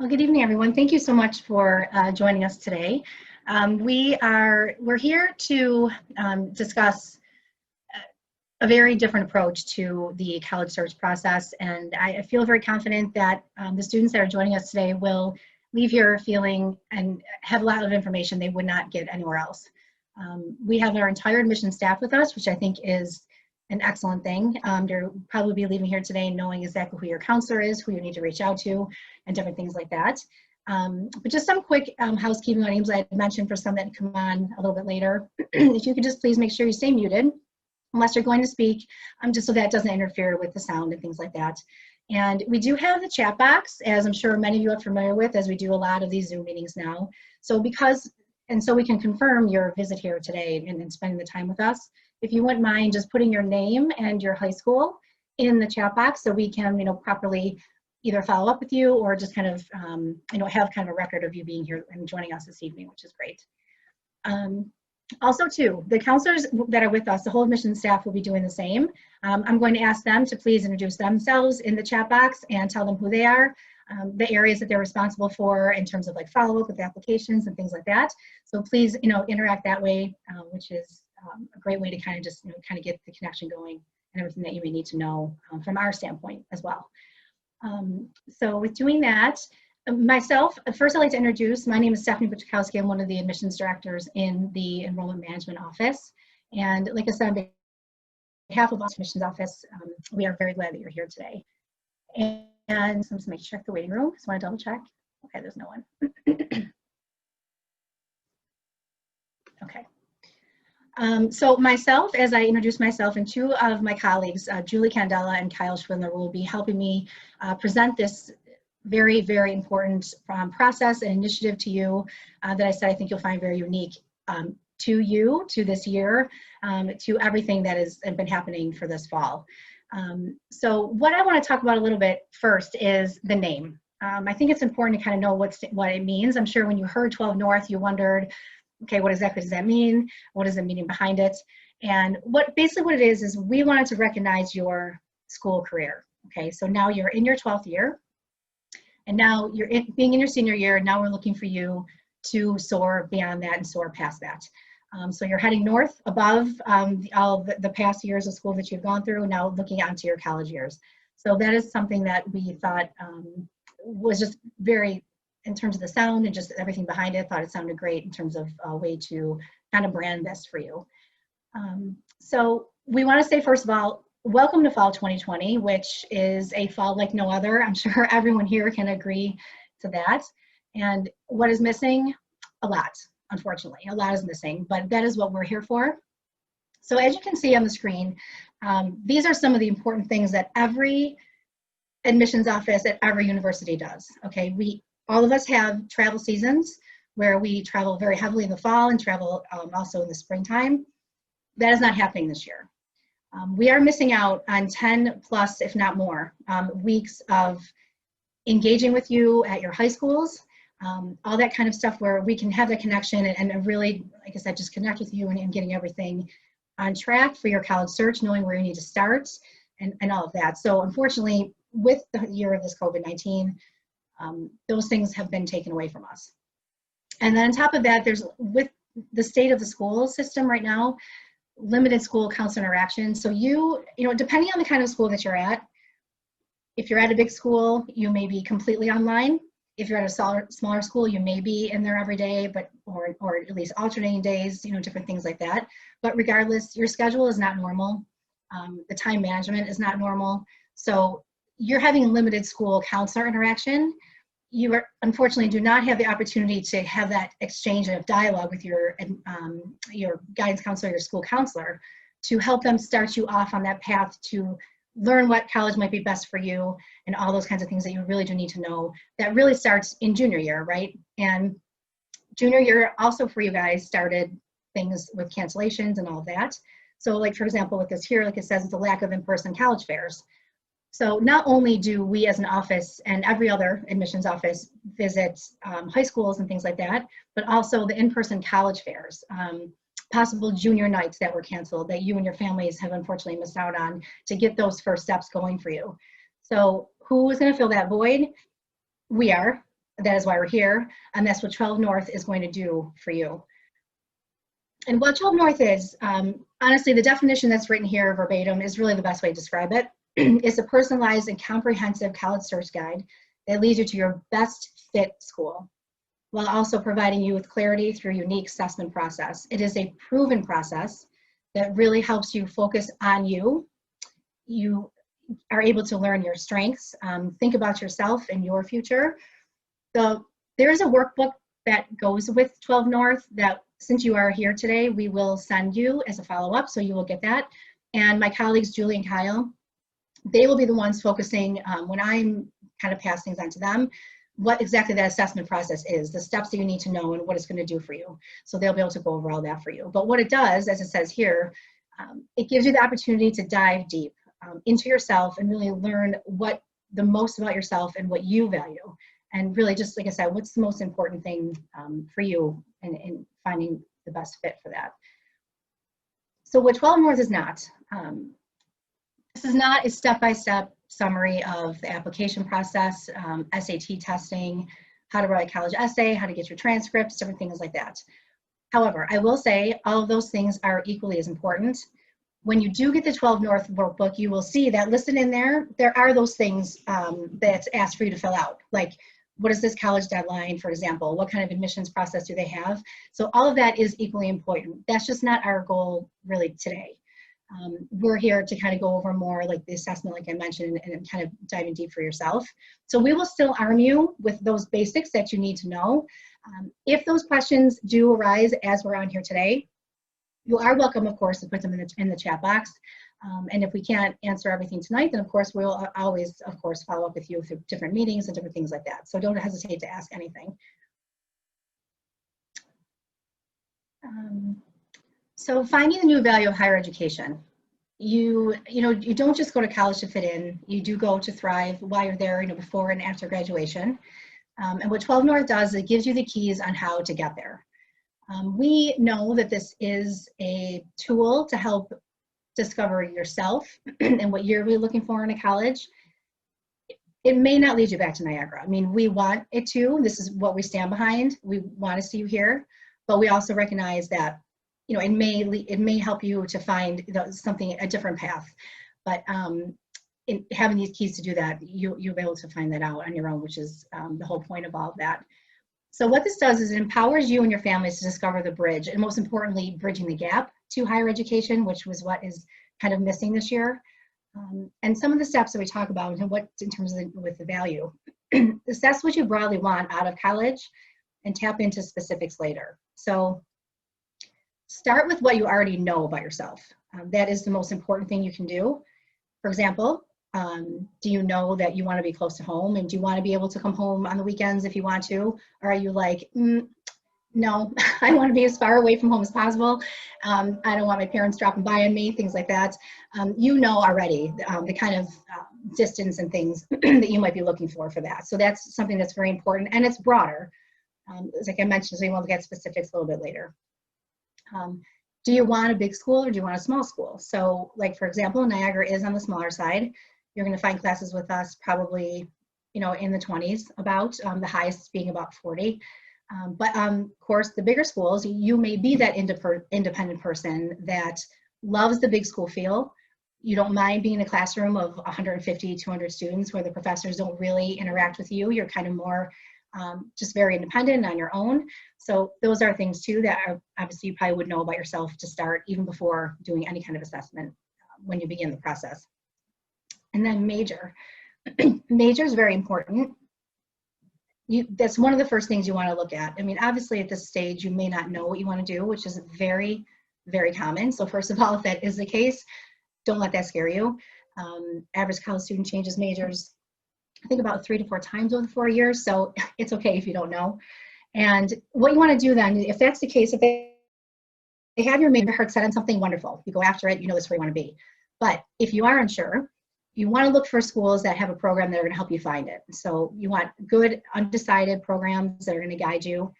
Well, good evening, everyone. Thank you so much for joining us today. We're here to discuss a very different approach to the college search process, and I feel very confident that the students that are joining us today will leave here feeling and have a lot of information they would not get anywhere else. We have our entire admission staff with us, which I think is an excellent thing. You'll probably be leaving here today knowing exactly who your counselor is, who you need to reach out to, and different things like that. But just some quick housekeeping items I had mentioned for some that come on a little bit later. If you could just please make sure you stay muted unless you're going to speak, just so that doesn't interfere with the sound and things like that. And we do have the chat box, as I'm sure many of you are familiar with, as we do a lot of these Zoom meetings now. So we can confirm your visit here today and spending the time with us. If you wouldn't mind just putting your name and your high school in the chat box so we can, properly either follow up with you or just kind of, have kind of a record of you being here and joining us this evening, which is great. Also, too, the counselors that are with us, the whole admissions staff will be doing the same. I'm going to ask them to please introduce themselves in the chat box and tell them who they are, the areas that they're responsible for in terms of like follow-up with applications and things like that. So please, interact that way, which is a great way to kind of just, kind of get the connection going and everything that you may need to know from our standpoint as well. So with doing that, myself, first I'd like to introduce, my name is Stephanie Buczkowski. I'm one of the admissions directors in the Enrollment Management Office. And like I said, on behalf of the admissions office, we are very glad that you're here today. And so just make check the waiting room. Just want to double check. Okay, there's no one. Okay. So myself, as I introduce myself, and two of my colleagues, Julie Candela and Kyle Schwindler, will be helping me present this very, very important process and initiative to you that I said I think you'll find very unique to you, to this year, to everything that has been happening for this fall. So what I want to talk about a little bit first is the name. I think it's important to kind of know what it means. I'm sure when you heard 12 North, you wondered, okay, what exactly does that mean? What is the meaning behind it? And basically what it is we wanted to recognize your school career. Okay, so now you're in your 12th year, and now you're being in your senior year, now we're looking for you to soar beyond that and soar past that. So you're heading north above all the past years of school that you've gone through, now looking out into your college years. So that is something that we thought was just very, in terms of the sound and just everything behind it, thought it sounded great in terms of a way to kind of brand this for you. So we want to say, first of all, welcome to fall 2020, which is a fall like no other. I'm sure everyone here can agree to that. And what is missing? A lot, unfortunately. A lot is missing, but that is what we're here for. So as you can see on the screen, these are some of the important things that every admissions office at every university does. Okay, all of us have travel seasons where we travel very heavily in the fall and travel also in the springtime. That is not happening this year. We are missing out on 10 plus, if not more, weeks of engaging with you at your high schools, all that kind of stuff where we can have that connection and really, like I said, just connect with you and getting everything on track for your college search, knowing where you need to start and all of that. So unfortunately, with the year of this COVID-19, those things have been taken away from us. And then on top of that, with the state of the school system right now, limited school counselor interaction. So depending on the kind of school that you're at, if you're at a big school, you may be completely online. If you're at a smaller school, you may be in there every day, or at least alternating days, different things like that. But regardless, your schedule is not normal. The time management is not normal. So you're having limited school counselor interaction. You unfortunately do not have the opportunity to have that exchange of dialogue with your guidance counselor, your school counselor, to help them start you off on that path to learn what college might be best for you and all those kinds of things that you really do need to know. That really starts in junior year, right? And junior year also for you guys started things with cancellations and all of that. So like, for example, with this here, like it says, it's a lack of in-person college fairs. So not only do we as an office and every other admissions office visit high schools and things like that, but also the in-person college fairs, possible junior nights that were canceled that you and your families have unfortunately missed out on to get those first steps going for you. So who is going to fill that void? We are. that is why we're here, and that's what 12 North is going to do for you. And what 12 North is, honestly, the definition that's written here verbatim is really the best way to describe it. It's a personalized and comprehensive college search guide that leads you to your best fit school, while also providing you with clarity through a unique assessment process. It is a proven process that really helps you focus on you. You are able to learn your strengths, think about yourself and your future. So there is a workbook that goes with 12 North that, since you are here today, we will send you as a follow-up, so you will get that. And my colleagues, Julie and Kyle, they will be the ones focusing, when I'm kind of pass things on to them, what exactly that assessment process is, the steps that you need to know and what it's going to do for you. So they'll be able to go over all that for you. But what it does, as it says here, it gives you the opportunity to dive deep into yourself and really learn what the most about yourself and what you value. And really, just like I said, what's the most important thing for you in finding the best fit for that. So what 12 North is not. This is not a step-by-step summary of the application process, SAT testing, how to write a college essay, how to get your transcripts, different things like that. However, I will say all of those things are equally as important. When you do get the 12 North workbook, you will see that listed in there, there are those things that's asked for you to fill out. Like, what is this college deadline, for example? What kind of admissions process do they have? So all of that is equally important. That's just not our goal really today. We're here to kind of go over more like the assessment, like I mentioned, and kind of diving deep for yourself. So we will still arm you with those basics that you need to know. If those questions do arise as we're on here today, you are welcome, of course, to put them in the chat box. And if we can't answer everything tonight, then of course we'll always, of course, follow up with you through different meetings and different things like that. So don't hesitate to ask anything. So finding the new value of higher education. You don't just go to college to fit in. You do go to thrive while you're there, before and after graduation. And what 12 North does, it gives you the keys on how to get there. We know that this is a tool to help discover yourself and what you're really looking for in a college. It may not lead you back to Niagara. I mean, we want it to. This is what we stand behind. We want to see you here, but we also recognize that it may help you to find a different path. But in having these keys to do that, you'll be able to find that out on your own, which is the whole point of all of that. So what this does is it empowers you and your families to discover the bridge, and most importantly, bridging the gap to higher education, which was what is kind of missing this year. And some of the steps that we talk about and what in terms of with the value. Assess what you broadly want out of college and tap into specifics later. So start with what you already know about yourself. That is the most important thing you can do. For example, do you know that you want to be close to home, and do you want to be able to come home on the weekends if you want to? Or are you like, no, I want to be as far away from home as possible. I don't want my parents dropping by on me, things like that. Already the kind of distance and things that you might be looking for that. So that's something that's very important, and it's broader. Like I mentioned, so we'll get specifics a little bit later. Do you want a big school or do you want a small school? So like, for example, Niagara is on the smaller side. You're going to find classes with us probably, in the 20s, about the highest being about 40. But of course, the bigger schools, you may be that independent person that loves the big school feel. You don't mind being in a classroom of 150, 200 students where the professors don't really interact with you. You're kind of more just very independent on your own. So those are things too that are obviously you probably would know about yourself to start even before doing any kind of assessment when you begin the process. And then major. Major is very important. That's one of the first things you want to look at. I mean, obviously at this stage, you may not know what you want to do, which is very, very common. So first of all, if that is the case, don't let that scare you. Average college student changes majors, I think about 3 to 4 times over the 4 years. So it's okay if you don't know. And what you want to do then, if that's the case, if they have your major heart set on something, wonderful. You go after it, this is where you want to be. But if you are unsure, you want to look for schools that have a program that are going to help you find it. So you want good, undecided programs that are going to guide you.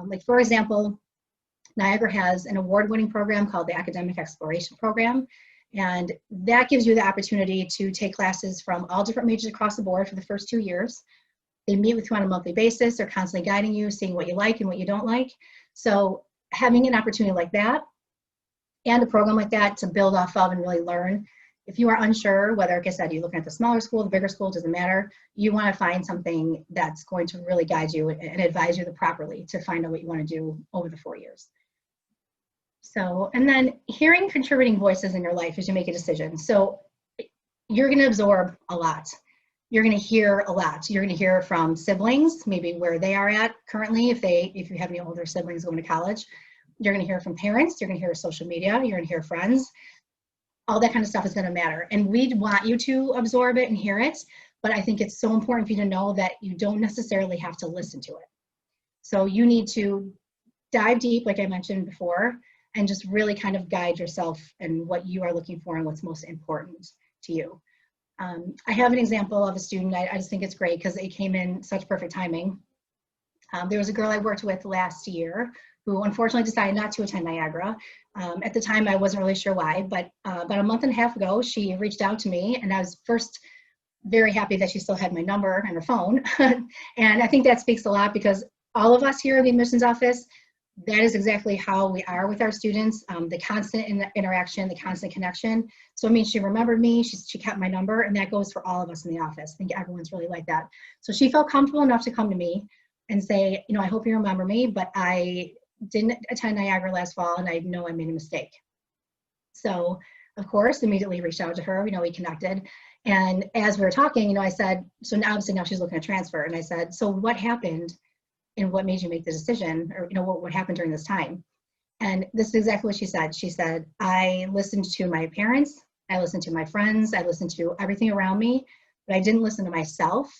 Like for example, Niagara has an award-winning program called the Academic Exploration Program. And that gives you the opportunity to take classes from all different majors across the board for the first 2 years. They meet with you on a monthly basis. They're constantly guiding you, seeing what you like and what you don't like. So having an opportunity like that and a program like that to build off of and really learn. If you are unsure whether, like I said, you're looking at the smaller school, the bigger school, doesn't matter. You want to find something that's going to really guide you and advise you properly to find out what you want to do over the 4 years. So, and then hearing contributing voices in your life as you make a decision. So you're going to absorb a lot. You're going to hear a lot. You're going to hear from siblings, maybe where they are at currently, if you have any older siblings going to college. You're going to hear from parents. You're going to hear social media. You're going to hear friends. All that kind of stuff is going to matter. And we'd want you to absorb it and hear it. But I think it's so important for you to know that you don't necessarily have to listen to it. So you need to dive deep, like I mentioned before, and just really kind of guide yourself and what you are looking for and what's most important to you. I have an example of a student. I just think it's great because it came in such perfect timing. There was a girl I worked with last year who unfortunately decided not to attend Niagara. At the time, I wasn't really sure why, but about a month and a half ago, she reached out to me, and I was first very happy that she still had my number and her phone. And I think that speaks a lot because all of us here in the admissions office, that is exactly how we are with our students, the constant interaction, the constant connection. So it means she remembered me, she kept my number, and that goes for all of us in the office. I think everyone's really like that. So she felt comfortable enough to come to me and say, I hope you remember me, but I didn't attend Niagara last fall and I know I made a mistake. So of course, immediately reached out to her, we connected. And as we were talking, I said, so now obviously now she's looking at transfer. And I said, so what happened and what made you make the decision, or what happened during this time? And this is exactly what she said. She said, I listened to my parents, I listened to my friends, I listened to everything around me, but I didn't listen to myself.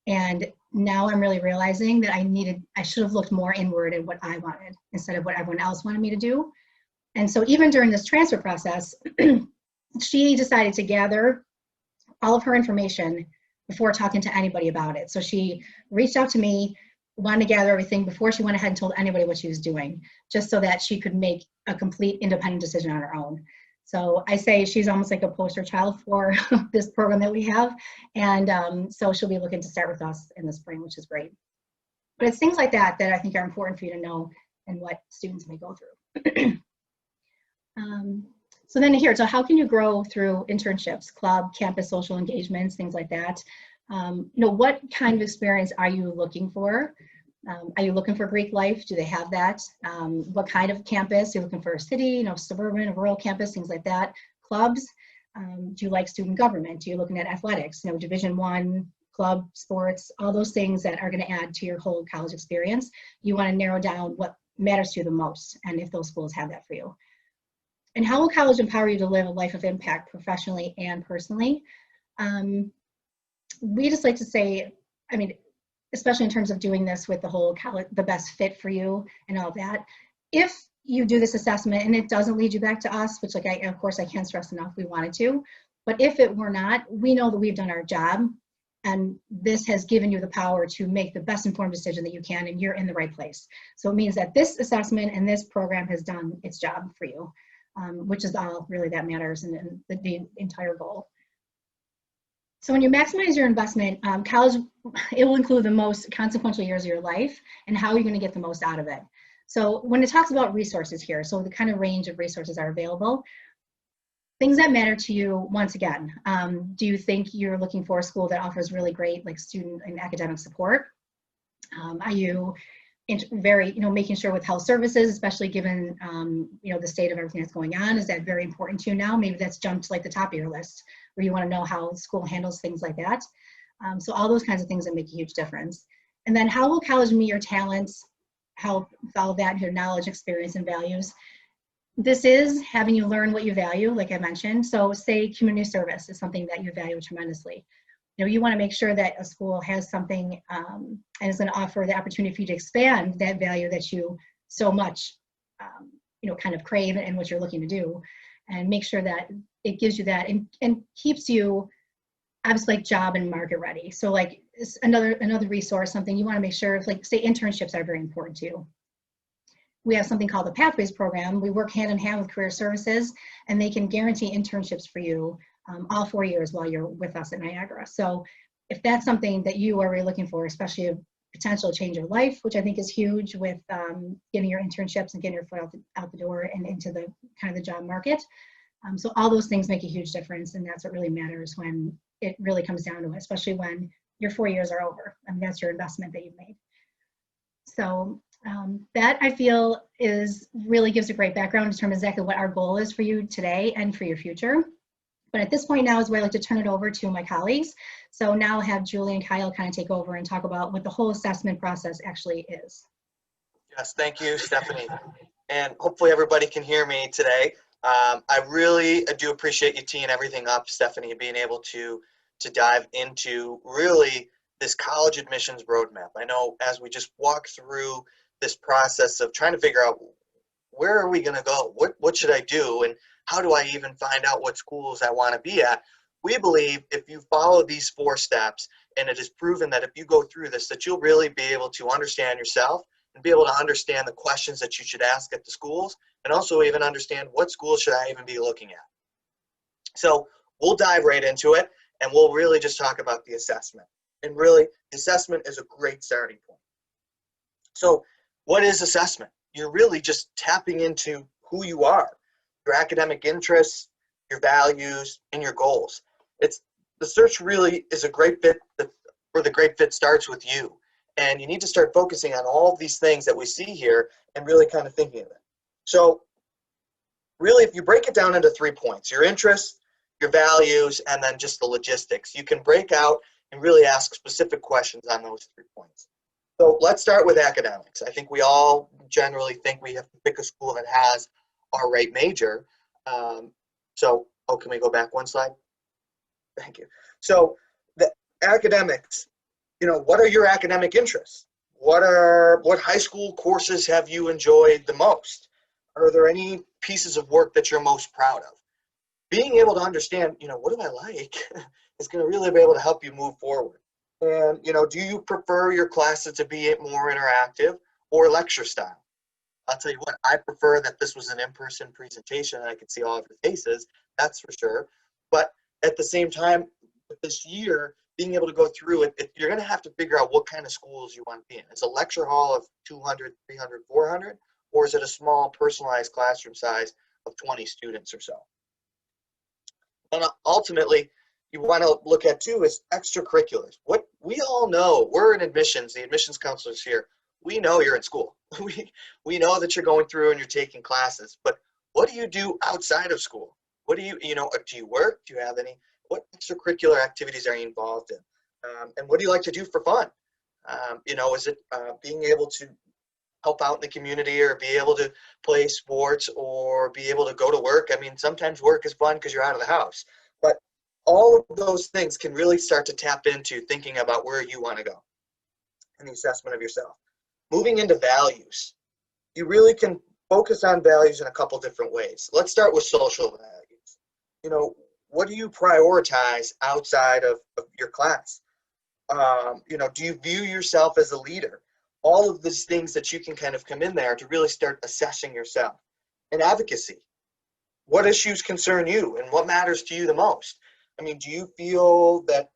And now I'm really realizing that I should have looked more inward at what I wanted instead of what everyone else wanted me to do. And so even during this transfer process, she decided to gather all of her information before talking to anybody about it. So she reached out to me, wanted to gather everything before she went ahead and told anybody what she was doing, just so that she could make a complete independent decision on her own. So I say she's almost like a poster child for this program that we have. And so she'll be looking to start with us in the spring, which is great. But it's things like that that I think are important for you to know and what students may go through. So then here, so how can you grow through internships, club, campus social engagements, things like that? What kind of experience are you looking for? Are you looking for Greek life? Do they have that? What kind of campus? You're looking for a city, suburban, a rural campus, things like that. Clubs. Do you like student government? Do you looking at athletics? Division I, club, sports, all those things that are going to add to your whole college experience. You want to narrow down what matters to you the most, and if those schools have that for you. And how will college empower you to live a life of impact professionally and personally? We just like to say, especially in terms of doing this with the whole college, the best fit for you and all that. If you do this assessment and it doesn't lead you back to us, which of course I can't stress enough, we wanted to, but if it were not, we know that we've done our job and this has given you the power to make the best informed decision that you can, and you're in the right place. So it means that this assessment and this program has done its job for you, which is all really that matters and the entire goal. So when you maximize your investment, college, it will include the most consequential years of your life and how you're going to get the most out of it. So when it talks about resources here, so the kind of range of resources are available, things that matter to you, once again, do you think you're looking for a school that offers really great student and academic support? Are you very, making sure with health services, especially given, the state of everything that's going on, is that very important to you now? Maybe that's jumped to the top of your list where you want to know how the school handles things like that. So all those kinds of things that make a huge difference. And then how will college meet your talents, help with all that, your knowledge, experience, and values? This is having you learn what you value, like I mentioned. So say community service is something that you value tremendously. You want to make sure that a school has something and is going to offer the opportunity for you to expand that value that you so much, kind of crave and what you're looking to do, and make sure that it gives you that and keeps you obviously job and market ready. So another resource, something you want to make sure, say internships are very important to you. We have something called the Pathways program. We work hand in hand with Career Services, and they can guarantee internships for you all 4 years while you're with us at Niagara. So if that's something that you are really looking for, especially a potential change of life, which I think is huge with getting your internships and getting your foot out the door and into the kind of the job market. So all those things make a huge difference, and that's what really matters when it really comes down to it, especially when your 4 years are over. I mean, that's your investment that you've made. So that I feel really gives a great background in terms of exactly what our goal is for you today and for your future. But at this point now is where I'd like to turn it over to my colleagues. So now I'll have Julie and Kyle kind of take over and talk about what the whole assessment process actually is. Yes, thank you, Stephanie. And hopefully everybody can hear me today. I really do appreciate you teeing everything up, Stephanie, being able to dive into really this college admissions roadmap. I know as we just walk through this process of trying to figure out where are we going to go, what should I do, and how do I even find out what schools I want to be at, we believe if you follow these 4 steps, and it is proven that if you go through this, that you'll really be able to understand yourself and be able to understand the questions that you should ask at the schools, and also even understand what schools should I even be looking at. So we'll dive right into it, and we'll really just talk about the assessment. And really, the assessment is a great starting point. So what is assessment? You're really just tapping into who you are, your academic interests, your values, and your goals. The search really is a great fit, where the great fit starts with you. And you need to start focusing on all of these things that we see here and really kind of thinking of it. So really, if you break it down into 3 points, your interests, your values, and then just the logistics, you can break out and really ask specific questions on those 3 points. So let's start with academics. I think we all generally think we have to pick a school that has our right major. Can we go back one slide? Thank you. So the academics, what are your academic interests? What high school courses have you enjoyed the most? Are there any pieces of work that you're most proud of? Being able to understand, what do I like is going to really be able to help you move forward. And, do you prefer your classes to be more interactive or lecture style? I'll tell you what, I prefer that this was an in-person presentation and I could see all of your faces, that's for sure. But at the same time, this year, being able to go through it, you're going to have to figure out what kind of schools you want to be in. Is a lecture hall of 200, 300, 400, or is it a small personalized classroom size of 20 students or so? And ultimately, you want to look at too is extracurriculars. What we all know, we're in admissions, the admissions counselors here, we know you're in school. We know that you're going through and you're taking classes, but what do you do outside of school? What do you work? Do you have what extracurricular activities are you involved in? And what do you like to do for fun? Is it being able to help out in the community or be able to play sports or be able to go to work? I mean, sometimes work is fun because you're out of the house, but all of those things can really start to tap into thinking about where you want to go and the assessment of yourself. Moving into values, you really can focus on values in a couple different ways. Let's start with social values. What do you prioritize outside of your class? Do you view yourself as a leader? All of these things that you can kind of come in there to really start assessing yourself. And advocacy. What issues concern you and what matters to you the most? I mean, do you feel that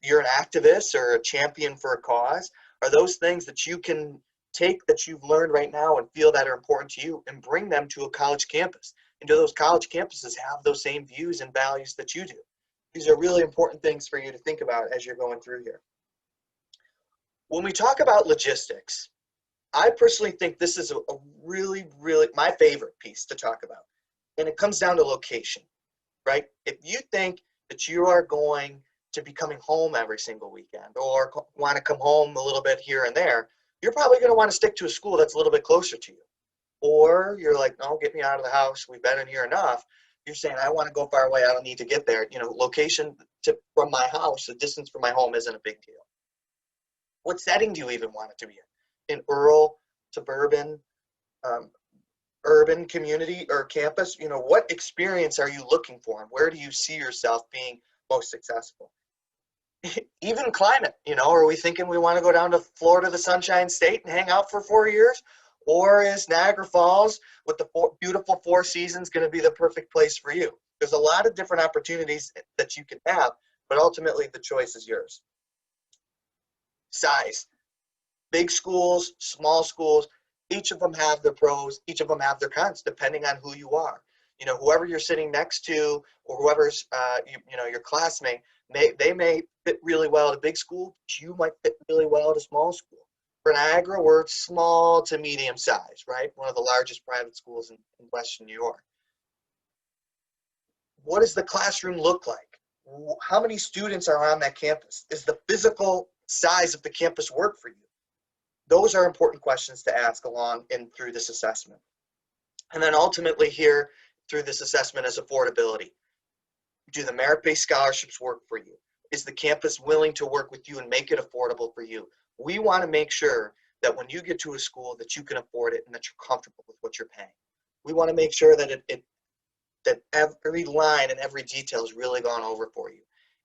you're an activist or a champion for a cause? Are those things that you can take that you've learned right now and feel that are important to you and bring them to a college campus? And do those college campuses have those same views and values that you do? These are really important things for you to think about as you're going through here. When we talk about logistics, I personally think this is a really, really my favorite piece to talk about. And it comes down to location, right? If you think that you are going to be coming home every single weekend or want to come home a little bit here and there, you're probably going to want to stick to a school that's a little bit closer to you. Or you're like, no, get me out of the house. We've been in here enough. You're saying, I want to go far away. I don't need to get there. Location from my house, the distance from my home isn't a big deal. What setting do you even want it to be in? In rural, suburban, urban community or campus? What experience are you looking for? And where do you see yourself being most successful? Even climate, are we thinking we want to go down to Florida, the Sunshine State, and hang out for 4 years? Or is Niagara Falls with the beautiful 4 seasons going to be the perfect place for you? There's a lot of different opportunities that you can have, but ultimately the choice is yours. size. Big schools, small schools, each of them have their pros, each of them have their cons, depending on who you are. You know, whoever you're sitting next to, or whoever's your classmate, they may fit really well at a big school, but you might fit really well at a small school. For Niagara, we're small to medium size, right? One of the largest private schools in Western New York. What does the classroom look like? How many students are on that campus? Is the physical size of the campus work for you? Those are important questions to ask along and through this assessment. And then ultimately here, through this assessment, is affordability. Do the merit-based scholarships work for you? Is the campus willing to work with you and make it affordable for you? We want to make sure that when you get to a school that you can afford it and that you're comfortable with what you're paying. We want to make sure that that every line and every detail is really gone over for you.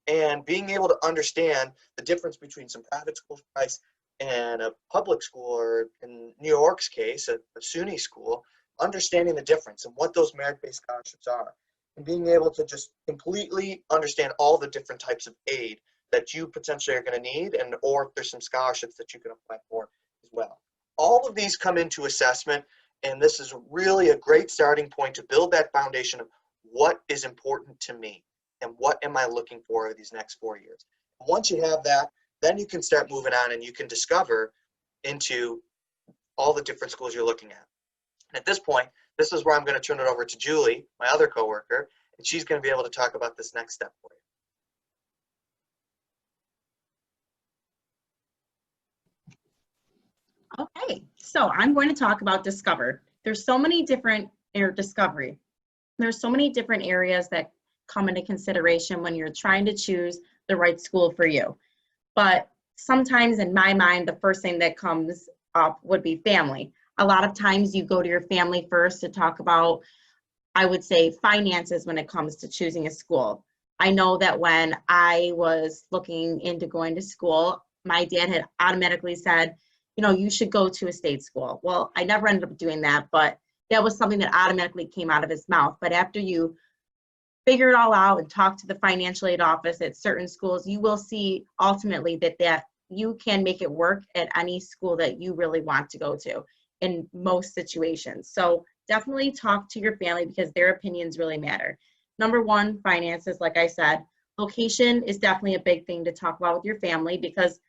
And being able to understand the difference between some private school price and a public school, or in New York's case, a SUNY school, understanding the difference and what those merit-based scholarships are, and being able to just completely understand all the different types of aid that you potentially are going to need, and or if there's some scholarships that you can apply for as well. All of these come into assessment, and this is really a great starting point to build that foundation of what is important to me and what am I looking for these next 4 years. Once you have that, then you can start moving on and you can discover into all the different schools you're looking at. And at this point, this is where I'm going to turn it over to Julie, my other coworker, and she's going to be able to talk about this next step for you. Okay, so I'm going to talk about Discover. There's so many different, or Discovery. There's so many different areas that come into consideration when you're trying to choose the right school for you. But sometimes in my mind, the first thing that comes up would be family. A lot of times you go to your family first to talk about, I would say, finances when it comes to choosing a school. I know that when I was looking into going to school, my dad had automatically said, you know, you should go to a state school. Well, I never ended up doing that, but that was something that automatically came out of his mouth. But after you figure it all out and talk to the financial aid office at certain schools, you will see ultimately that you can make it work at any school that you really want to go to in most situations. So definitely talk to your family because their opinions really matter. Number one, finances, like I said. Location is definitely a big thing to talk about with your family because,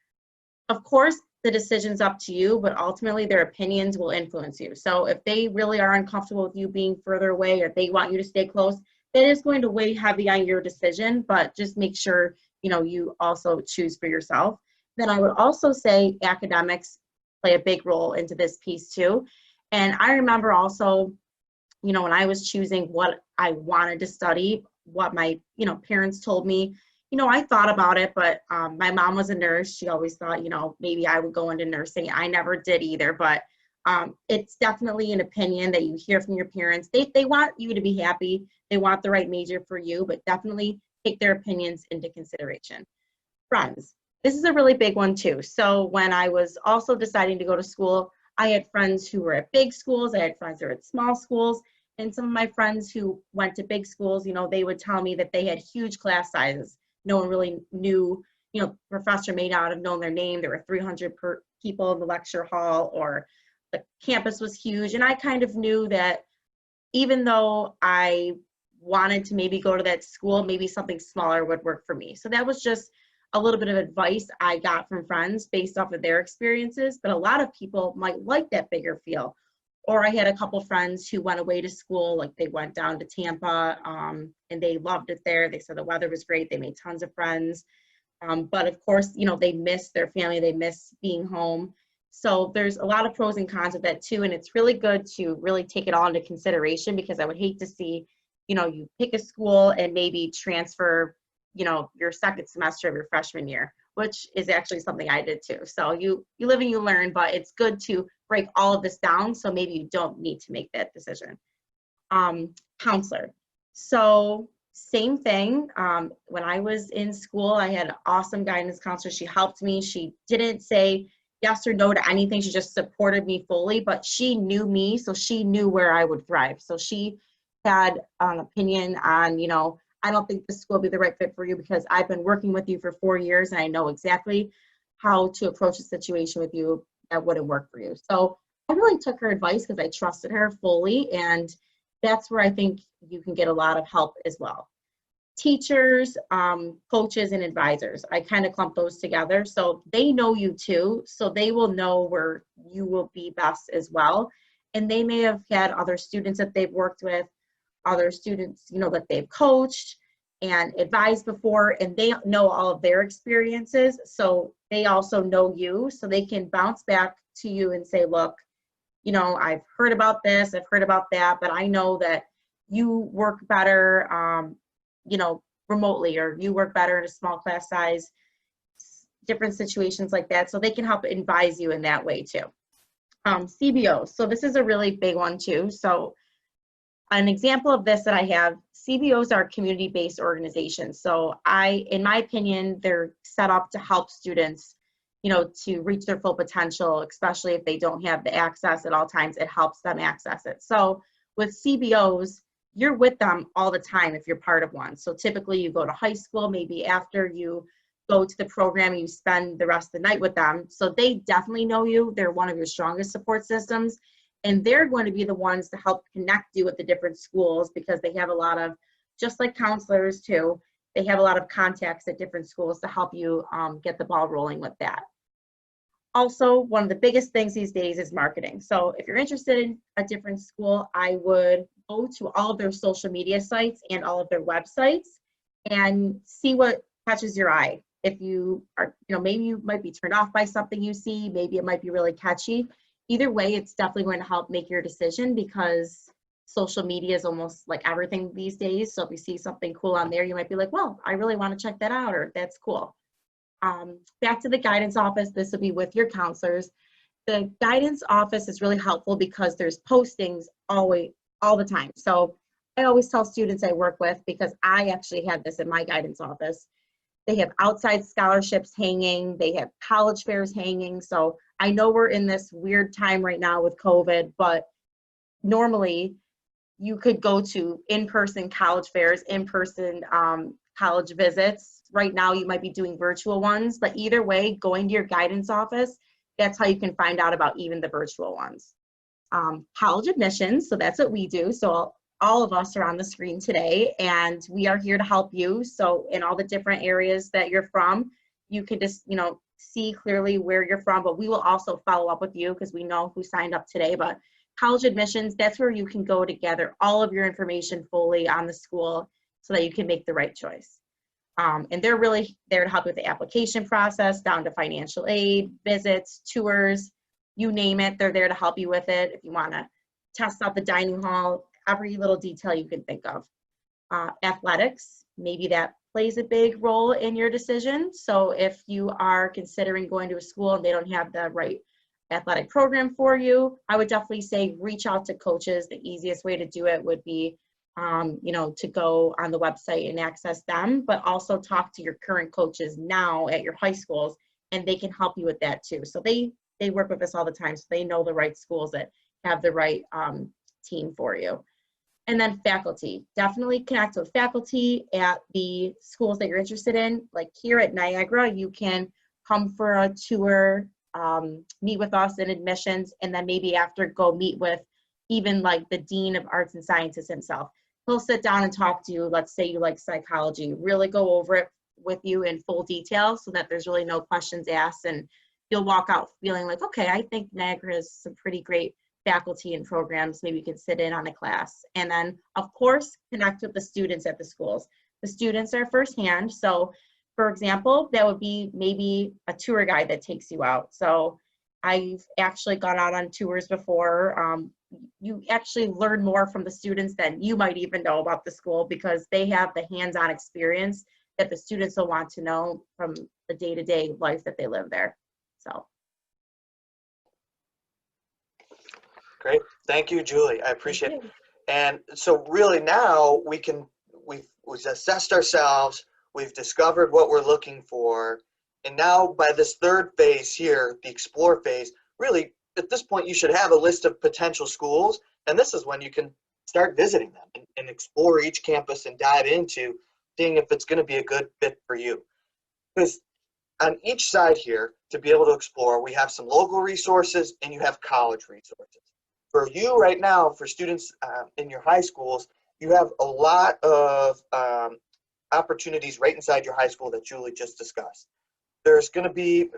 of course, the decision's up to you, but ultimately their opinions will influence you. So if they really are uncomfortable with you being further away or they want you to stay close, that is going to weigh heavy on your decision, but just make sure, you know, you also choose for yourself. Then I would also say academics play a big role into this piece too. And I remember also, you know, when I was choosing what I wanted to study, what my, you know, parents told me, you know, I thought about it, but my mom was a nurse. She always thought, you know, maybe I would go into nursing. I never did either, but it's definitely an opinion that you hear from your parents. They want you to be happy. They want the right major for you, but definitely take their opinions into consideration. Friends. This is a really big one too. So when I was also deciding to go to school, I had friends who were at big schools. I had friends who were at small schools. And some of my friends who went to big schools, you know, they would tell me that they had huge class sizes. No one really knew, you know, professor may not have known their name. There were 300 people in the lecture hall, or the campus was huge. And I kind of knew that even though I wanted to maybe go to that school, maybe something smaller would work for me. So that was just a little bit of advice I got from friends based off of their experiences, but a lot of people might like that bigger feel. Or I had a couple friends who went away to school, like they went down to Tampa and they loved it there. They said the weather was great. They made tons of friends. But of course, you know, they miss their family. They miss being home. So there's a lot of pros and cons of that too. And it's really good to really take it all into consideration because I would hate to see, you know, you pick a school and maybe transfer, you know, your second semester of your freshman year, which is actually something I did too. So you live and you learn, but it's good to break all of this down so maybe you don't need to make that decision. Counselor. So same thing. When I was in school, I had an awesome guidance counselor. She helped me. She didn't say yes or no to anything. She just supported me fully, but she knew me, so she knew where I would thrive. So she had an opinion on, you know, I don't think this school will be the right fit for you because I've been working with you for 4 years and I know exactly how to approach a situation with you that wouldn't work for you. So I really took her advice because I trusted her fully, and that's where I think you can get a lot of help as well. Teachers, coaches, and advisors. I kind of clump those together. So they know you too. So they will know where you will be best as well. And they may have had other students that they've worked with, other students, that they've coached and advised before, and they know all of their experiences. So they also know you, so they can bounce back to you and say, look, I've heard about this, I've heard about that, but I know that you work better, remotely, or you work better in a small class size, different situations like that. So they can help advise you in that way too. CBOs. So this is a really big one too. So an example of this that I have, CBOs are community-based organizations. So in my opinion, they're set up to help students, to reach their full potential, especially if they don't have the access at all times. It helps them access it. So with CBOs, you're with them all the time if you're part of one. So typically you go to high school, maybe after you go to the program, you spend the rest of the night with them. So they definitely know you. They're one of your strongest support systems. And they're going to be the ones to help connect you with the different schools, because they have a lot of, just like counselors too, they have a lot of contacts at different schools to help you get the ball rolling with that. Also, one of the biggest things these days is marketing. So if you're interested in a different school, I would go to all of their social media sites and all of their websites and see what catches your eye. If you are, maybe you might be turned off by something you see, maybe it might be really catchy. Either way, it's definitely going to help make your decision, because social media is almost like everything these days. So if you see something cool on there, you might be like, well, I really want to check that out, or that's cool. Back to the guidance office, this will be with your counselors. The guidance office is really helpful because there's postings all the time. So I always tell students I work with, because I actually had this in my guidance office. They have outside scholarships hanging, they have college fairs hanging. So I know we're in this weird time right now with COVID, but normally you could go to in-person college fairs, in-person college visits. Right now you might be doing virtual ones, but either way, going to your guidance office, that's how you can find out about even the virtual ones. College admissions, so that's what we do. So all of us are on the screen today, and we are here to help you. So in all the different areas that you're from, you can just, see clearly where you're from, but we will also follow up with you because we know who signed up today. But college admissions, that's where you can go to gather all of your information fully on the school so that you can make the right choice. And they're really there to help with the application process, down to financial aid, visits, tours, you name it, they're there to help you with it. If you want to test out the dining hall, every little detail you can think of. Athletics, maybe that plays a big role in your decision. So if you are considering going to a school and they don't have the right athletic program for you, I would definitely say reach out to coaches. The easiest way to do it would be to go on the website and access them, but also talk to your current coaches now at your high schools, and they can help you with that too. So they work with us all the time, so they know the right schools that have the right team for you. And then faculty, definitely connect with faculty at the schools that you're interested in. Like here at Niagara, you can come for a tour, meet with us in admissions, and then maybe after go meet with even like the Dean of Arts and Sciences himself. He'll sit down and talk to you. Let's say you like psychology, really go over it with you in full detail so that there's really no questions asked, and you'll walk out feeling like, okay, I think Niagara has some pretty great faculty and programs. Maybe you can sit in on a class. And then of course, connect with the students at the schools. The students are firsthand. So for example, that would be maybe a tour guide that takes you out. So I've actually gone out on tours before. You actually learn more from the students than you might even know about the school, because they have the hands-on experience that the students will want to know from the day-to-day life that they live there. So. Great. Thank you, Julie. I appreciate it. And so really now we've assessed ourselves, we've discovered what we're looking for, and now by this third phase here, the explore phase, really at this point you should have a list of potential schools, and this is when you can start visiting them and explore each campus and dive into seeing if it's going to be a good fit for you. Because on each side here, to be able to explore, we have some local resources and you have college resources. For you right now, for students in your high schools, you have a lot of opportunities right inside your high school that Julie just discussed. There's going to be,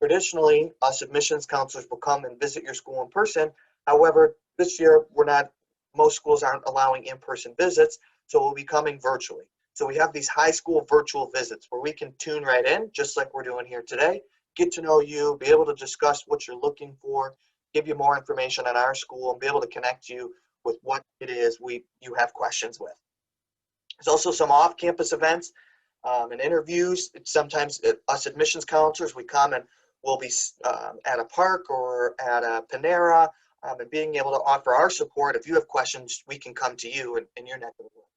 traditionally, us admissions counselors will come and visit your school in person. However, this year, most schools aren't allowing in-person visits, so we'll be coming virtually. So we have these high school virtual visits where we can tune right in, just like we're doing here today, get to know you, be able to discuss what you're looking for, give you more information on our school, and be able to connect you with what it is you have questions with. There's also some off-campus events and interviews. Sometimes us admissions counselors, we come and we'll be at a park or at a Panera, and being able to offer our support. If you have questions, we can come to you in your neck of the woods.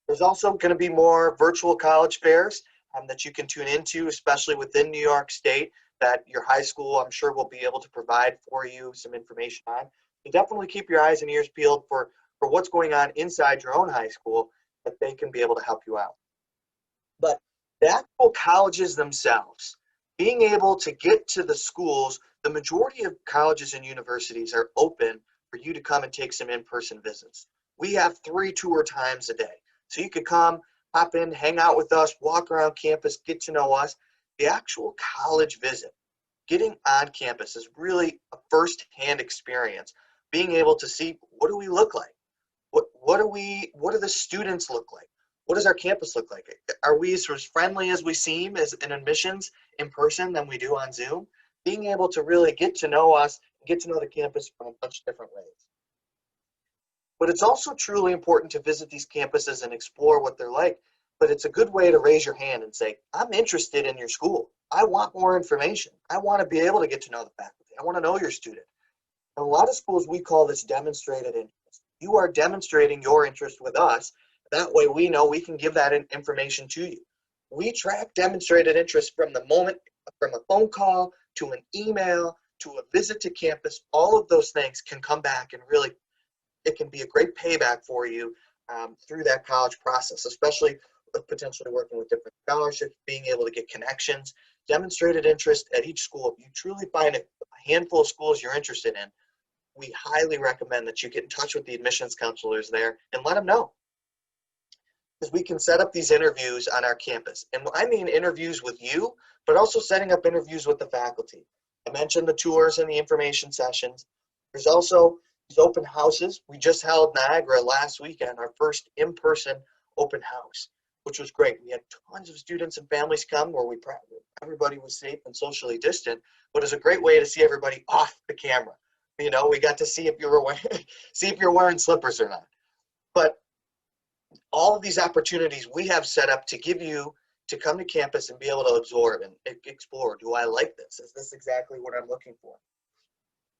There's also going to be more virtual college fairs that you can tune into, especially within New York State, that your high school, I'm sure, will be able to provide for you some information on. So definitely keep your eyes and ears peeled for what's going on inside your own high school, that they can be able to help you out. But the actual colleges themselves, being able to get to the schools, the majority of colleges and universities are open for you to come and take some in-person visits. We have 3 tour times a day. So you could come, hop in, hang out with us, walk around campus, get to know us. The actual college visit, getting on campus, is really a first-hand experience. Being able to see, what do we look like? What do the students look like? What does our campus look like? Are we as friendly as we seem as in admissions in person than we do on Zoom? Being able to really get to know us, get to know the campus from a bunch of different ways. But it's also truly important to visit these campuses and explore what they're like. But it's a good way to raise your hand and say, I'm interested in your school. I want more information. I want to be able to get to know the faculty. I want to know your student. In a lot of schools, we call this demonstrated interest. You are demonstrating your interest with us. That way we know we can give that information to you. We track demonstrated interest from the moment, from a phone call to an email to a visit to campus. All of those things can come back and really, it can be a great payback for you through that college process, especially with potentially working with different scholarships, being able to get connections, demonstrated interest at each school. If you truly find a handful of schools you're interested in, we highly recommend that you get in touch with the admissions counselors there and let them know. Because we can set up these interviews on our campus. And I mean interviews with you, but also setting up interviews with the faculty. I mentioned the tours and the information sessions. There's also these open houses. We just held Niagara last weekend, our first in-person open house, which was great. We had tons of students and families come where everybody was safe and socially distant, but it was a great way to see everybody off the camera. You know, we got to see if you're wearing slippers or not. But all of these opportunities we have set up to give you to come to campus and be able to absorb and explore. Do I like this? Is this exactly what I'm looking for?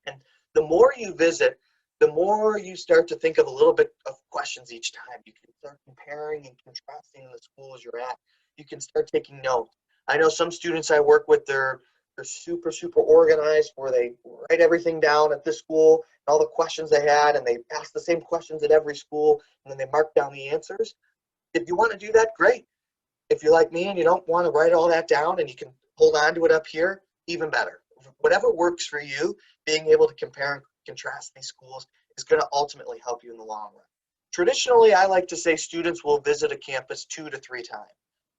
And the more you visit, the more you start to think of a little bit of questions each time. You can start comparing and contrasting the schools you're at. You can start taking notes. I know some students I work with, they're super, super organized, where they write everything down at this school, and all the questions they had, and they ask the same questions at every school, and then they mark down the answers. If you want to do that, great. If you're like me and you don't want to write all that down and you can hold on to it up here, even better. Whatever works for you, being able to compare and contrast these schools is going to ultimately help you in the long run. Traditionally, I like to say students will visit a campus 2 to 3 times.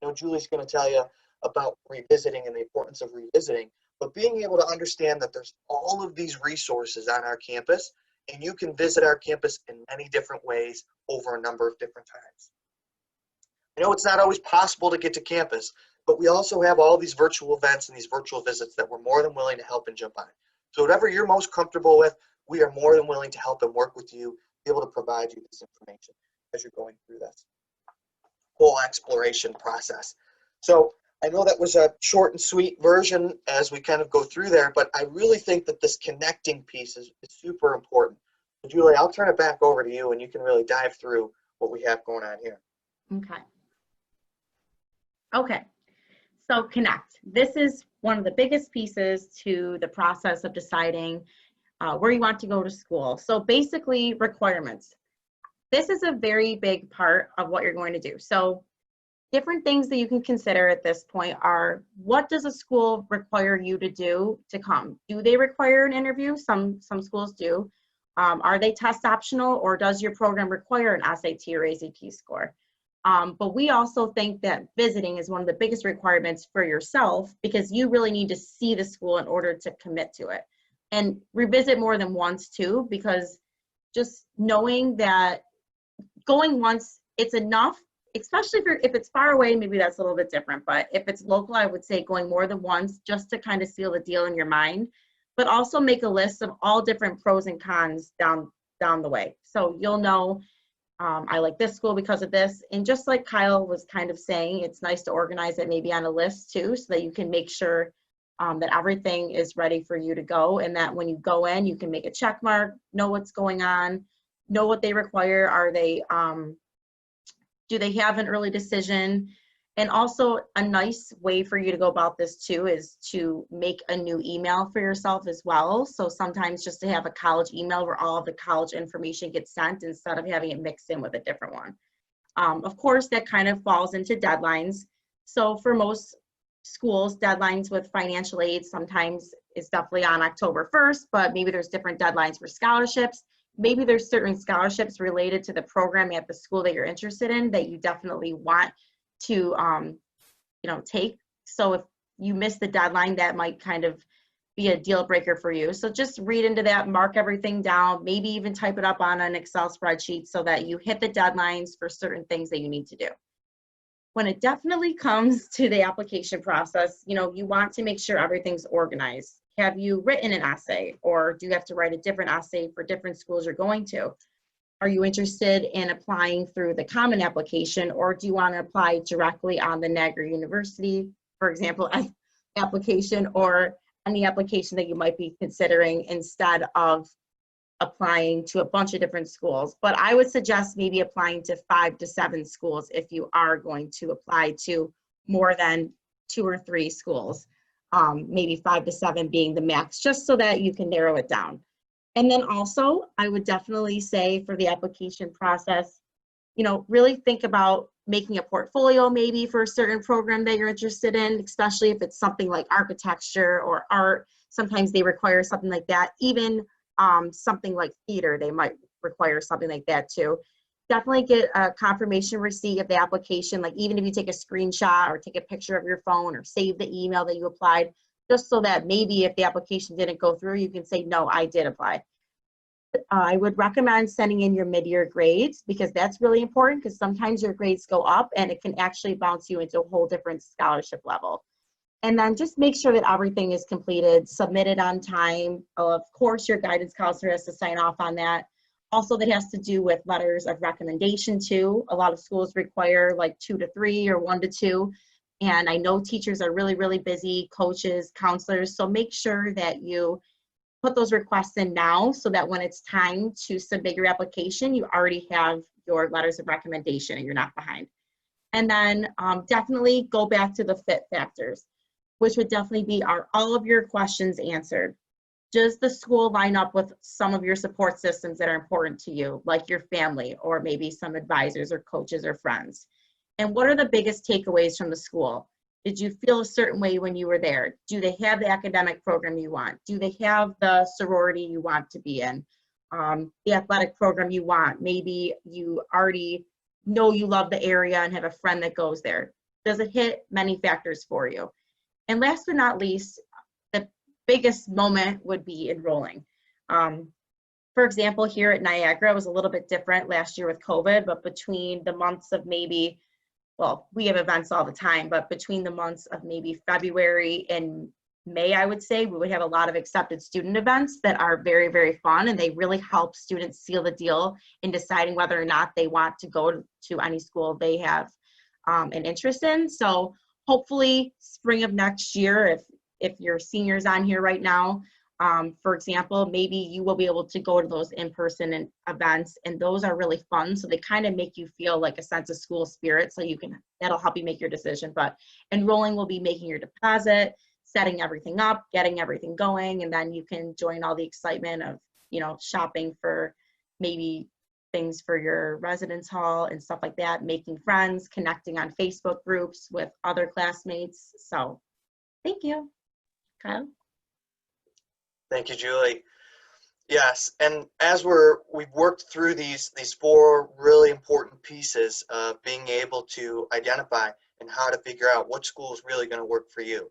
You know, Julie's going to tell you about revisiting and the importance of revisiting, but being able to understand that there's all of these resources on our campus, and you can visit our campus in many different ways over a number of different times. I know it's not always possible to get to campus, but we also have all these virtual events and these virtual visits that we're more than willing to help and jump on. So whatever you're most comfortable with, we are more than willing to help and work with you, be able to provide you this information as you're going through this whole exploration process. So I know that was a short and sweet version as we kind of go through there, but I really think that this connecting piece is super important. So Julie, I'll turn it back over to you and you can really dive through what we have going on here. Okay. So connect. This is one of the biggest pieces to the process of deciding where you want to go to school. So basically, requirements. This is a very big part of what you're going to do. So different things that you can consider at this point are, what does a school require you to do to come? Do they require an interview? Some schools do. Are they test optional, or does your program require an SAT or ACT score? But we also think that visiting is one of the biggest requirements for yourself, because you really need to see the school in order to commit to it. And revisit more than once too, because just knowing that going once, it's enough, especially if it's far away, maybe that's a little bit different. But if it's local, I would say going more than once just to kind of seal the deal in your mind, but also make a list of all different pros and cons down the way. So you'll know, I like this school because of this. And just like Kyle was kind of saying, it's nice to organize it maybe on a list too, so that you can make sure that everything is ready for you to go, and that when you go in, you can make a check mark, know what's going on, know what they require. Are they, do they have an early decision? And also a nice way for you to go about this too is to make a new email for yourself as well. So sometimes just to have a college email where all of the college information gets sent instead of having it mixed in with a different one. Of course, that kind of falls into deadlines. So for most schools, deadlines with financial aid sometimes is definitely on October 1st, but maybe there's different deadlines for scholarships. Maybe there's certain scholarships related to the program at the school that you're interested in that you definitely want to take. So if you miss the deadline, that might kind of be a deal breaker for you. So just read into that, mark everything down, maybe even type it up on an Excel spreadsheet so that you hit the deadlines for certain things that you need to do. When it definitely comes to the application process, you want to make sure everything's organized. Have you written an essay, or do you have to write a different essay for different schools you're going to? Are you interested in applying through the common application, or do you want to apply directly on the Niagara University, for example, application, or any application that you might be considering instead of applying to a bunch of different schools? But I would suggest maybe applying to 5 to 7 schools if you are going to apply to more than 2 or 3 schools, maybe 5 to 7 being the max, just so that you can narrow it down. And then also, I would definitely say for the application process, really think about making a portfolio maybe for a certain program that you're interested in, especially if it's something like architecture or art. Sometimes they require something like that. Even something like theater, they might require something like that too. Definitely get a confirmation receipt of the application, like even if you take a screenshot or take a picture of your phone or save the email that you applied, just so that maybe if the application didn't go through, you can say, no, I did apply. I would recommend sending in your mid-year grades, because that's really important, because sometimes your grades go up and it can actually bounce you into a whole different scholarship level. And then just make sure that everything is completed, submitted on time. Of course, your guidance counselor has to sign off on that. Also, that has to do with letters of recommendation too. A lot of schools require like 2 to 3 or 1 to 2. And I know teachers are really, really busy, coaches, counselors. So make sure that you put those requests in now, so that when it's time to submit your application, you already have your letters of recommendation and you're not behind. And then definitely go back to the fit factors, which would definitely be, are all of your questions answered? Does the school line up with some of your support systems that are important to you, like your family or maybe some advisors or coaches or friends? And what are the biggest takeaways from the school? Did you feel a certain way when you were there? Do they have the academic program you want? Do they have the sorority you want to be in? The athletic program you want? Maybe you already know you love the area and have a friend that goes there. Does it hit many factors for you? And last but not least, the biggest moment would be enrolling. For example, here at Niagara, it was a little bit different last year with COVID, but between the months of maybe, well, we have events all the time, but between the months of maybe February and May, I would say, we would have a lot of accepted student events that are very, very fun, and they really help students seal the deal in deciding whether or not they want to go to any school they have an interest in. So hopefully spring of next year, if your seniors on here right now, for example, maybe you will be able to go to those in-person events, and those are really fun. So they kind of make you feel like a sense of school spirit. So that'll help you make your decision. But enrolling will be making your deposit, setting everything up, getting everything going, and then you can join all the excitement of, shopping for maybe things for your residence hall and stuff like that, making friends, connecting on Facebook groups with other classmates. So thank you. Kyle? Thank you, Julie. Yes, and as we've worked through these four really important pieces of being able to identify and how to figure out what school is really going to work for you.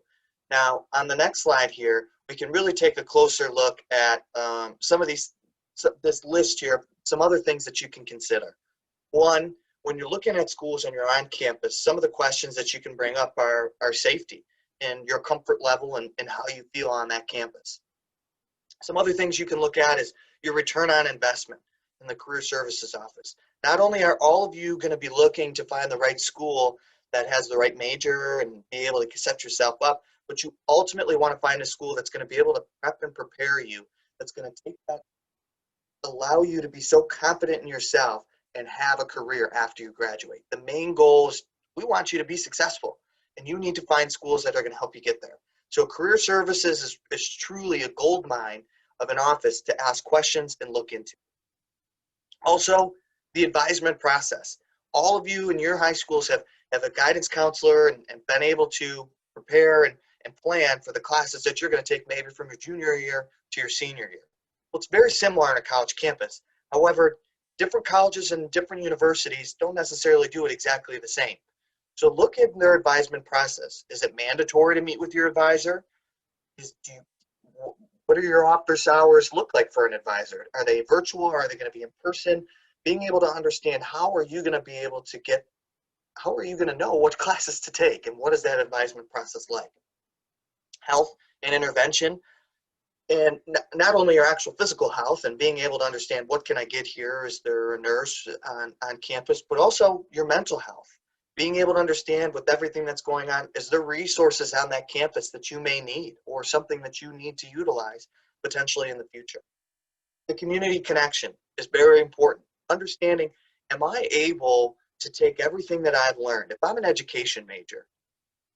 Now, on the next slide here, we can really take a closer look at some of this list here, some other things that you can consider. One, when you're looking at schools and you're on campus, some of the questions that you can bring up are safety and your comfort level and how you feel on that campus. Some other things you can look at is your return on investment in the Career Services Office. Not only are all of you going to be looking to find the right school that has the right major and be able to set yourself up, but you ultimately want to find a school that's going to be able to prep and prepare you, that's going to take that, allow you to be so confident in yourself and have a career after you graduate. The main goal is we want you to be successful, and you need to find schools that are going to help you get there. So Career Services is truly a gold mine of an office to ask questions and look into. Also, the advisement process. All of you in your high schools have a guidance counselor and been able to prepare and plan for the classes that you're going to take maybe from your junior year to your senior year. Well, it's very similar on a college campus. However, different colleges and different universities don't necessarily do it exactly the same. So look at their advisement process. Is it mandatory to meet with your advisor? What do your office hours look like for an advisor? Are they virtual or are they going to be in person? Being able to understand how are you going to be able to how are you going to know what classes to take and what is that advisement process like? Health and intervention, and not only your actual physical health and being able to understand what can I get here, is there a nurse on campus, but also your mental health. Being able to understand with everything that's going on, is there resources on that campus that you may need or something that you need to utilize potentially in the future. The community connection is very important. Understanding, am I able to take everything that I've learned? If I'm an education major,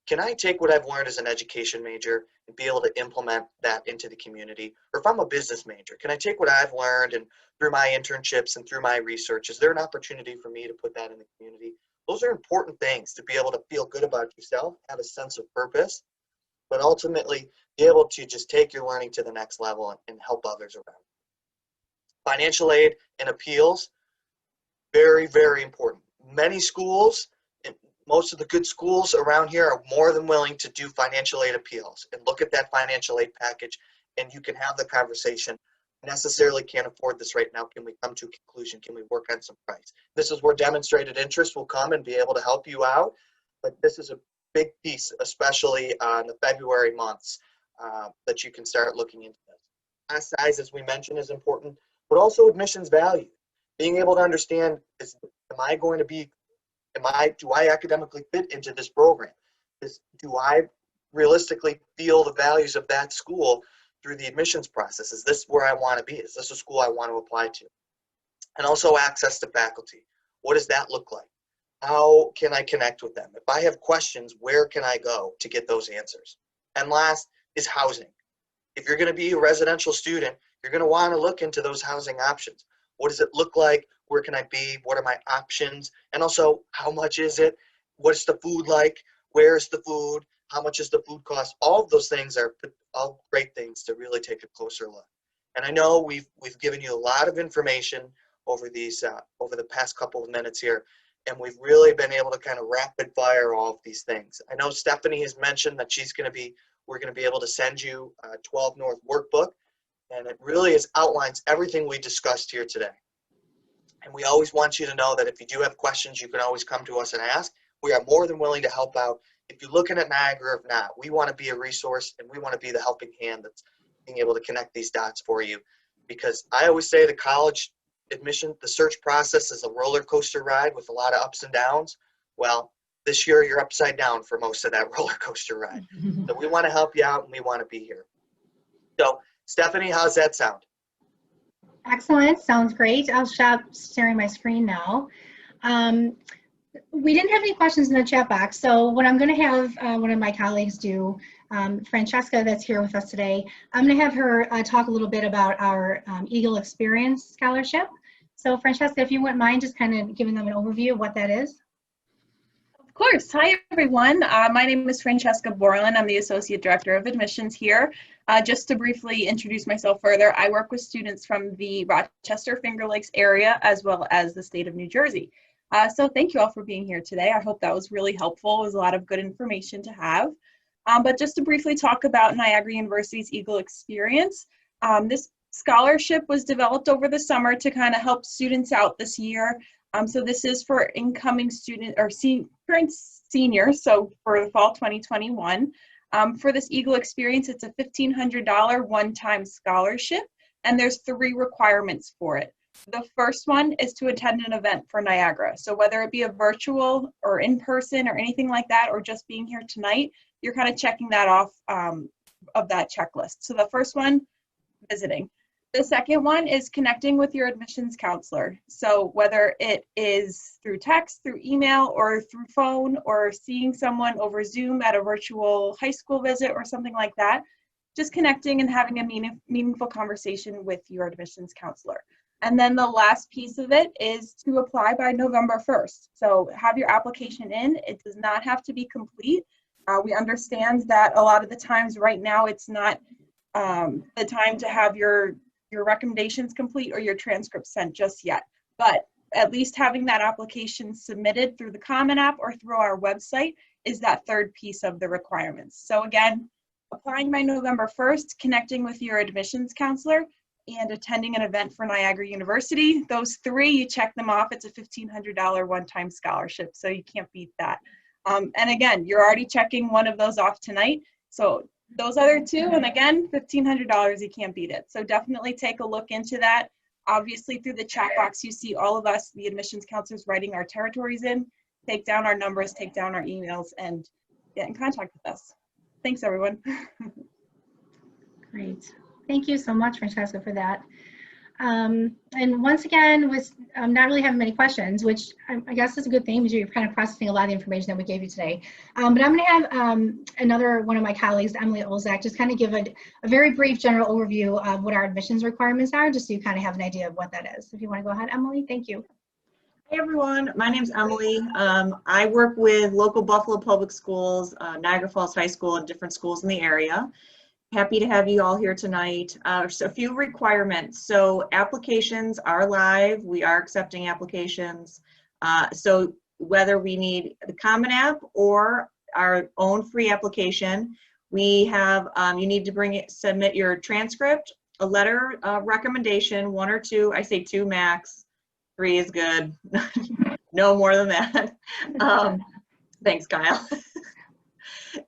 can I take what I've learned as an education major and be able to implement that into the community? Or if I'm a business major, can I take what I've learned and through my internships and through my research, is there an opportunity for me to put that in the community? Those are important things to be able to feel good about yourself, have a sense of purpose, but ultimately be able to just take your learning to the next level and help others around. Financial aid and appeals, very, very important. Many schools, and most of the good schools around here, are more than willing to do financial aid appeals and look at that financial aid package, and you can have the conversation. Necessarily can't afford this right now. Can we come to a conclusion? Can we work on some price? This is where demonstrated interest will come and be able to help you out. But this is a big piece, especially in the February months, that you can start looking into this. Class size, as we mentioned, is important, but also admissions value. Being able to understand, do I academically fit into this program? Do I realistically feel the values of that school through the admissions process? Is this where I want to be? Is this a school I want to apply to? And also access to faculty. What does that look like? How can I connect with them? If I have questions, where can I go to get those answers? And last is housing. If you're going to be a residential student, you're going to want to look into those housing options. What does it look like? Where can I be? What are my options? And also, how much is it? What's the food like? Where is the food? How much is the food cost? All of those things are all great things to really take a closer look. And I know we've given you a lot of information over the past couple of minutes here, and we've really been able to kind of rapid fire all of these things. I know Stephanie has mentioned that we're going to be able to send you a 12 North workbook, and it really outlines everything we discussed here today. And we always want you to know that if you do have questions, you can always come to us and ask. We are more than willing to help out. If you're looking at Niagara or not, we want to be a resource, and we want to be the helping hand that's being able to connect these dots for you. Because I always say the college admission, the search process is a roller coaster ride with a lot of ups and downs. Well, this year you're upside down for most of that roller coaster ride. So we want to help you out, and we want to be here. So Stephanie, how's that sound? Excellent. Sounds great. I'll stop sharing my screen now. We didn't have any questions in the chat box, so what I'm going to have one of my colleagues do, Francesca, that's here with us today, I'm going to have her talk a little bit about our Eagle Experience Scholarship. So Francesca, if you wouldn't mind just kind of giving them an overview of what that is. Of course. Hi, everyone. My name is Francesca Borland. I'm the Associate Director of Admissions here. Just to briefly introduce myself further, I work with students from the Rochester Finger Lakes area as well as the state of New Jersey. So thank you all for being here today. I hope that was really helpful. It was a lot of good information to have. But just to briefly talk about Niagara University's Eagle Experience, this scholarship was developed over the summer to kind of help students out this year. So this is for incoming student or current seniors, so for the fall 2021. For this Eagle Experience, it's a $1,500 one-time scholarship, and there's 3 requirements for it. The first one is to attend an event for Niagara. So whether it be a virtual or in person or anything like that, or just being here tonight, you're kind of checking that off of that checklist. So the first one, visiting. The second one is connecting with your admissions counselor. So whether it is through text, through email, or through phone, or seeing someone over Zoom at a virtual high school visit or something like that, just connecting and having a meaningful conversation with your admissions counselor. And then the last piece of it is to apply by November 1st. So have your application in. It does not have to be complete. We understand that a lot of the times right now it's not the time to have your recommendations complete or your transcripts sent just yet, but at least having that application submitted through the Common App or through our website is that third piece of the requirements. So again, applying by November 1st, connecting with your admissions counselor, and attending an event for Niagara University. Those 3, you check them off. It's a $1,500 one-time scholarship, so you can't beat that. And again, you're already checking one of those off tonight. So those other 2, and again, $1,500, you can't beat it. So definitely take a look into that. Obviously, through the chat box, you see all of us, the admissions counselors, writing our territories in. Take down our numbers, take down our emails, and get in contact with us. Thanks, everyone. Great. Thank you so much, Francesca, for that. And once again, with not really having many questions, which I guess is a good thing because you're kind of processing a lot of the information that we gave you today. But I'm going to have another one of my colleagues, Emily Olzak, just kind of give a very brief general overview of what our admissions requirements are, just so you kind of have an idea of what that is. If you want to go ahead, Emily, thank you. Hey everyone, my name's Emily. I work with local Buffalo Public Schools, Niagara Falls High School, and different schools in the area. Happy to have you all here tonight. So a few requirements. So applications are live. We are accepting applications. So whether we need the Common App or our own free application, we have, you need to submit your transcript, a letter of recommendation, 1 or 2, I say 2 max, 3 is good, no more than that. Thanks, Kyle.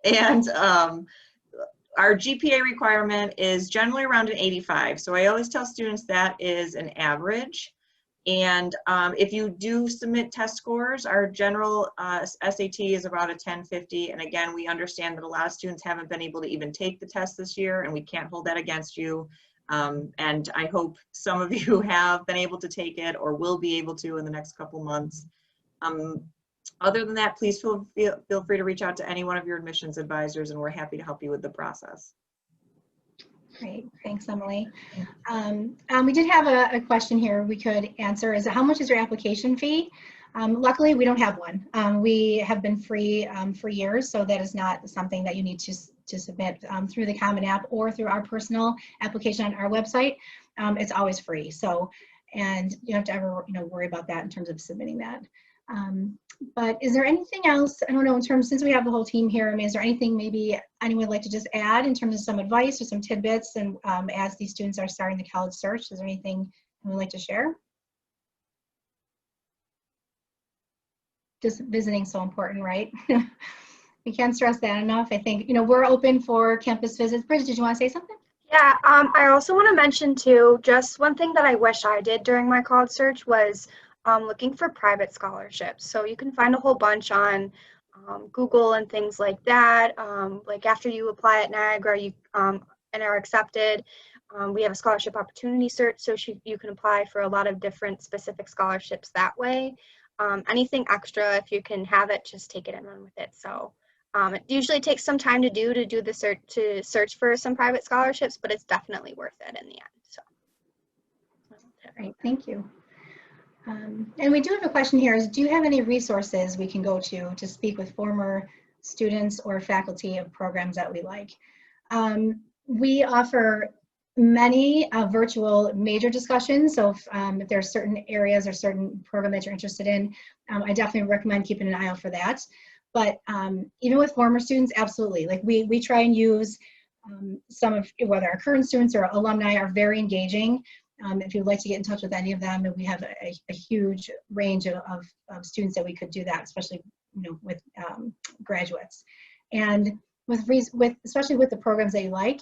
And our GPA requirement is generally around an 85. So I always tell students that is an average. And if you do submit test scores, our general SAT is about a 1050. And again, we understand that a lot of students haven't been able to even take the test this year, and we can't hold that against you. And I hope some of you have been able to take it or will be able to in the next couple months. Other than that, please feel free to reach out to any one of your admissions advisors, and we're happy to help you with the process. Great, thanks, Emily. We did have a question here we could answer. Is how much is your application fee? Luckily, we don't have one. We have been free for years, so that is not something that you need to submit through the Common App or through our personal application on our website. It's always free. So, and you don't have to ever worry about that in terms of submitting that. But is there anything else, I don't know, in terms, since we have the whole team here, I mean, is there anything maybe anyone would like to just add in terms of some advice or some tidbits, and as these students are starting the college search, is there anything you would like to share? Just visiting so important, right? We can't stress that enough. I think, we're open for campus visits. Bridget, did you want to say something? Yeah, I also want to mention too, just one thing that I wish I did during my college search was looking for private scholarships. So you can find a whole bunch on Google and things like that. Like after you apply at Niagara and are accepted, we have a scholarship opportunity search, so you can apply for a lot of different specific scholarships that way. Anything extra, if you can have it, just take it and run with it. So it usually takes some time to do the search for some private scholarships, but it's definitely worth it in the end. So great, thank you. And we do have a question here is, do you have any resources we can go to speak with former students or faculty of programs that we like? We offer many virtual major discussions. So if there are certain areas or certain program that you're interested in, I definitely recommend keeping an eye out for that. But even with former students, absolutely. Like we try and use some of, whether our current students or alumni are very engaging. If you'd like to get in touch with any of them, and we have a huge range of students that we could do that, especially with graduates. And especially with the programs that you like,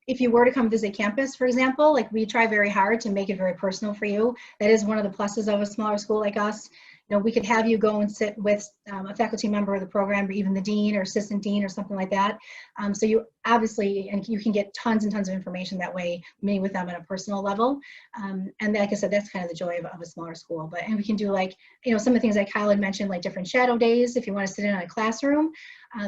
if you were to come visit campus, for example, like we try very hard to make it very personal for you. That is one of the pluses of a smaller school like us. We could have you go and sit with a faculty member of the program, or even the dean or assistant dean or something like that. So you obviously, and you can get tons and tons of information that way, meeting with them on a personal level. And like I said, that's kind of the joy of a smaller school. And we can do, like, some of the things like Kyle had mentioned, like different shadow days, if you want to sit in a classroom.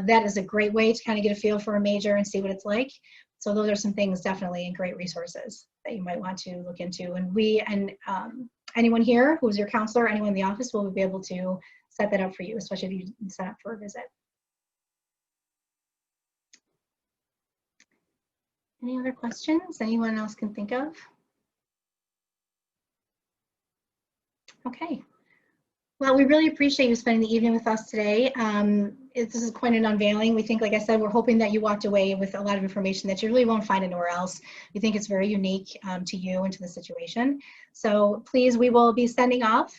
That is a great way to kind of get a feel for a major and see what it's like. So those are some things definitely and great resources that you might want to look into. And anyone here who's your counselor, anyone in the office will be able to set that up for you, especially if you sign up for a visit. Any other questions anyone else can think of? Okay. Well, we really appreciate you spending the evening with us today. This is quite an unveiling. We think, like I said, we're hoping that you walked away with a lot of information that you really won't find anywhere else. We think it's very unique to you and to the situation. So please, we will be sending off,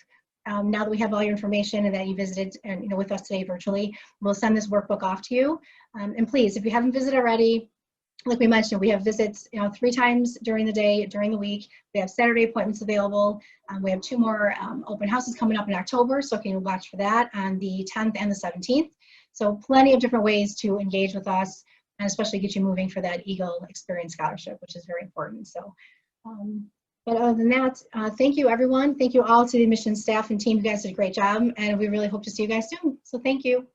now that we have all your information and that you visited with us today virtually, we'll send this workbook off to you. And please, if you haven't visited already, like we mentioned, we have visits 3 times during the day, during the week. We have Saturday appointments available. We have 2 more open houses coming up in October, so can you watch for that on the 10th and the 17th. So plenty of different ways to engage with us, and especially get you moving for that Eagle Experience Scholarship, which is very important. So, but other than that, thank you everyone. Thank you all to the admissions staff and team. You guys did a great job, and we really hope to see you guys soon. So thank you.